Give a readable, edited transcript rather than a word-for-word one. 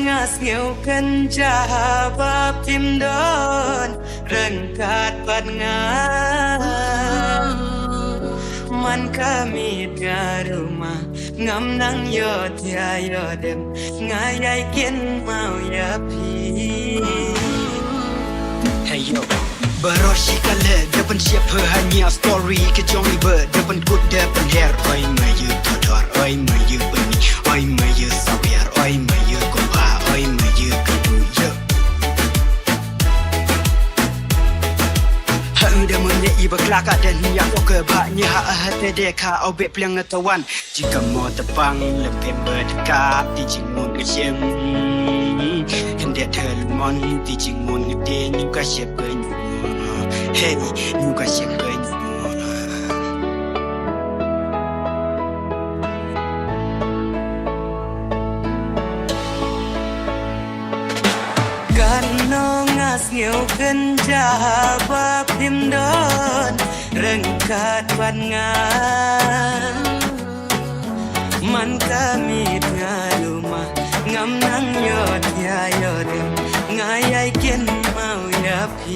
ngas ngeukan jawab tim don rengkat pat man kami rumah ngam nang yo tia yo dem ngayai kin mau ya pi. Hey yo Beroshi kala depan siapa hanya story kejongi ber depan kut depan hair oi mayu todor oi mayu beni oi mayu sabiar oi mayu kompa oi mayu kebu yo Handa menye iba kelakar dan niat ke baknya hati deka obek pelang tawan jika mau tepang lebih berdekat di jingun kejem hendak terlemon di jingun gede nyuka siapa Hey, nyuka siapa Kano ngas ngeukan jawab tim don rengkat pat man kami rumah ngam nang yo tia yo dem ngayai ken mau ya pi